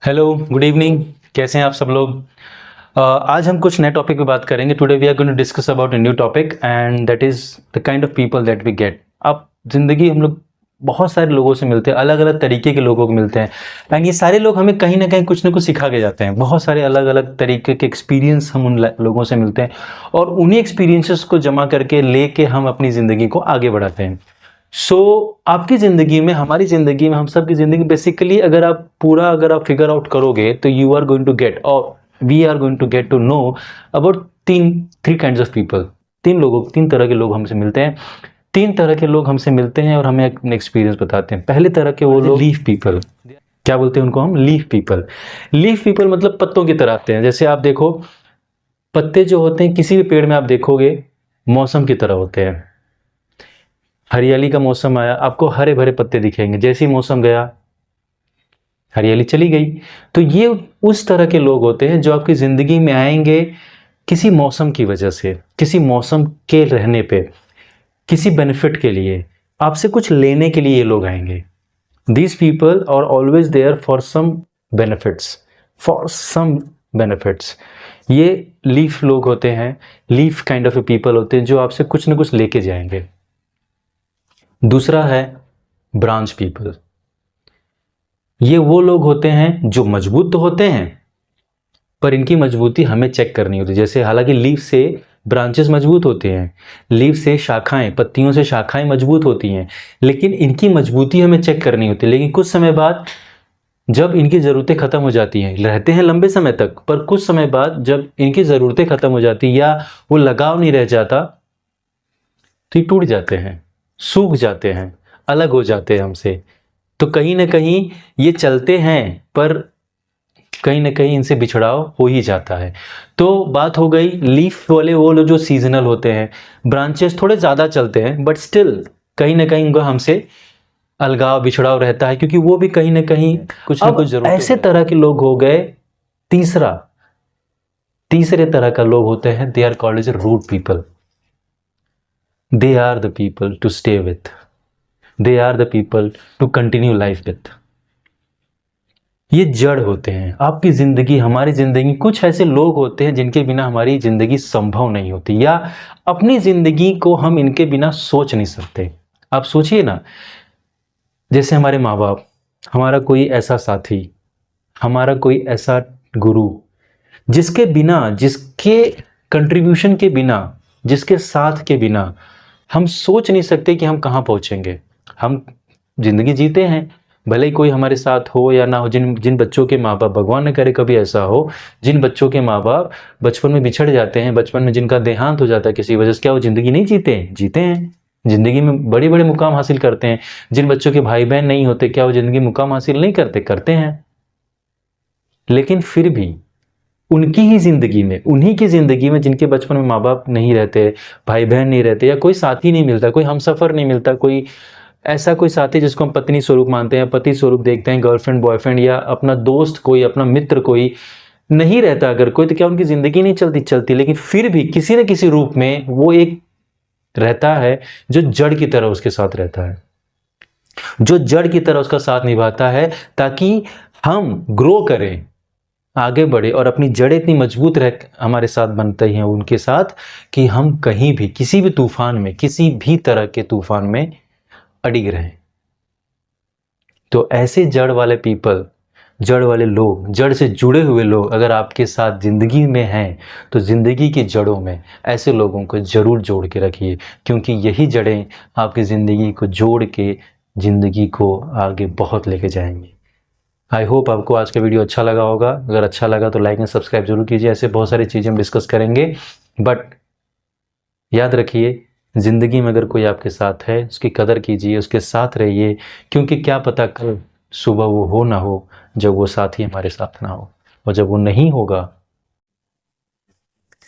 Hello, good evening. कैसे हैं आप सब लोग? आज हम कुछ नए टॉपिक पे बात करेंगे। Today we are going to discuss about a new topic and that is the kind of people that we get. अब ज़िंदगी हम लोग बहुत सारे लोगों से मिलते हैं, अलग अलग तरीके के लोगों को मिलते हैं एंड ये सारे लोग हमें कहीं ना कुछ सिखा के जाते हैं। बहुत सारे अलग अलग तरीके के एक्सपीरियंस हम उन लोगों से मिलते हैं और उन्हीं एक्सपीरियंसेस को जमा करके लेके हम अपनी ज़िंदगी को आगे बढ़ाते हैं। आपकी ज़िंदगी में, हमारी ज़िंदगी में, हम सब की ज़िंदगी बेसिकली अगर आप फिगर आउट करोगे तो you are going to get और we are going to get to know about three kinds of people. तीन तरह के लोग हमसे मिलते हैं। तीन तरह के लोग हमसे मिलते हैं और हमें अपने एक्सपीरियंस बताते हैं। पहले तरह के वो लोग लीफ पीपल। क्या बोलते हैं उनको हम? Leaf people. लीफ पीपल मतलब पत्तों की तरह आते हैं। जैसे आप देखो, पत्ते जो होते हैं किसी भी पेड़ में आप देखोगे मौसम की तरह होते हैं। हरियाली का मौसम आया, आपको हरे भरे पत्ते दिखेंगे। जैसे ही मौसम गया, हरियाली चली गई। तो ये उस तरह के लोग होते हैं जो आपकी ज़िंदगी में आएंगे किसी मौसम की वजह से, किसी मौसम के रहने पे, किसी बेनिफिट के लिए, आपसे कुछ लेने के लिए ये लोग आएंगे। These people are always there for some benefits, for some benefits. ये लीफ लोग होते हैं, leaf kind of a people होते हैं जो आपसे कुछ ना कुछ लेके जाएंगे। दूसरा है ब्रांच पीपल। ये वो लोग होते हैं जो मजबूत तो होते हैं पर इनकी मजबूती हमें चेक करनी होती है। जैसे हालांकि लीफ से ब्रांचेस मजबूत होते हैं, लीफ से शाखाएं, पत्तियों से शाखाएं मजबूत होती हैं, लेकिन इनकी मजबूती हमें चेक करनी होती है। लेकिन कुछ समय बाद जब इनकी ज़रूरतें ख़त्म हो जाती हैं, रहते हैं लंबे समय तक, पर कुछ समय बाद जब इनकी ज़रूरतें ख़त्म हो जाती या वो लगाव नहीं रह जाता तो ये टूट जाते हैं, सूख जाते हैं, अलग हो जाते हैं हमसे। तो कहीं ना कहीं ये चलते हैं पर कहीं ना कहीं इनसे बिछड़ाव हो ही जाता है। तो बात हो गई लीफ वाले, वो लोग जो सीजनल होते हैं। ब्रांचेस थोड़े ज़्यादा चलते हैं बट स्टिल कहीं ना कहीं उनका हमसे अलगाव, बिछड़ाव रहता है क्योंकि वो भी कहीं ना कहीं कुछ ना कुछ जरूर। ऐसे तरह के लोग हो गए। तीसरे तरह का लोग होते हैं, they are called as root people. They are the people to stay with, they are the people to continue life with. ये जड़ होते हैं आपकी ज़िंदगी, हमारी ज़िंदगी। कुछ ऐसे लोग होते हैं जिनके बिना हमारी ज़िंदगी संभव नहीं होती, या अपनी ज़िंदगी को हम इनके बिना सोच नहीं सकते। आप सोचिए ना, जैसे हमारे माँ बाप, हमारा कोई ऐसा साथी, हमारा कोई ऐसा गुरु जिसके बिना, जिसके कंट्रीब्यूशन के बिना, जिसके साथ के बिना हम सोच नहीं सकते कि हम कहाँ पहुँचेंगे। हम जिंदगी जीते हैं, भले ही कोई हमारे साथ हो या ना हो। जिन जिन बच्चों के माँ बाप, भगवान न करे कभी ऐसा हो, जिन बच्चों के माँ बाप बचपन में बिछड़ जाते हैं, बचपन में जिनका देहांत हो जाता है किसी वजह से, क्या वो ज़िंदगी नहीं जीते हैं? जीते हैं, ज़िंदगी में बड़े बड़े मुकाम हासिल करते हैं। जिन बच्चों के भाई बहन नहीं होते, क्या वो ज़िंदगी मुकाम हासिल नहीं करते? करते हैं। लेकिन फिर भी उनकी ही ज़िंदगी में, उन्हीं की ज़िंदगी में जिनके बचपन में माँ बाप नहीं रहते, भाई बहन नहीं रहते, या कोई साथी नहीं मिलता, कोई हमसफ़र नहीं मिलता, कोई ऐसा कोई साथी जिसको हम पत्नी स्वरूप मानते हैं, पति स्वरूप देखते हैं, गर्लफ्रेंड, बॉयफ्रेंड, या अपना दोस्त कोई, अपना मित्र कोई नहीं रहता अगर कोई, तो क्या उनकी ज़िंदगी नहीं चलती? लेकिन फिर भी किसी न किसी रूप में वो एक रहता है जो जड़ की तरह उसके साथ रहता है, जो जड़ की तरह उसका साथ निभाता है, ताकि हम ग्रो करें, आगे बढ़े और अपनी जड़ें इतनी मजबूत रह हमारे साथ बनते हैं उनके साथ कि हम कहीं भी, किसी भी तूफान में, किसी भी तरह के तूफान में अडिग रहें। तो ऐसे जड़ वाले पीपल, जड़ वाले लोग, जड़ से जुड़े हुए लोग अगर आपके साथ ज़िंदगी में हैं तो ज़िंदगी की जड़ों में ऐसे लोगों को ज़रूर जोड़ के रखिए, क्योंकि यही जड़ें आपकी ज़िंदगी को जोड़ के ज़िंदगी को आगे बहुत लेके जाएंगी। आई होप आपको आज का वीडियो अच्छा लगा होगा। अगर अच्छा लगा तो लाइक एंड सब्सक्राइब जरूर कीजिए। ऐसे बहुत सारी चीज़ें हम डिस्कस करेंगे, बट याद रखिए, ज़िंदगी में अगर कोई आपके साथ है उसकी कदर कीजिए, उसके साथ रहिए, क्योंकि क्या पता कल सुबह वो हो ना हो जब वो साथी हमारे साथ ना हो, और जब वो नहीं होगा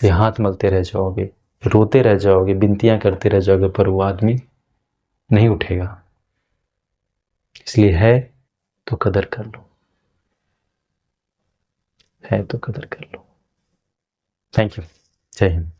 ये हाथ मलते रह जाओगे, रोते रह जाओगे, विनतियाँ करते रह जाओगे, पर वो आदमी नहीं उठेगा। इसलिए है तो कदर कर लो, है तो कदर कर लो। Thank you. जय हिंद।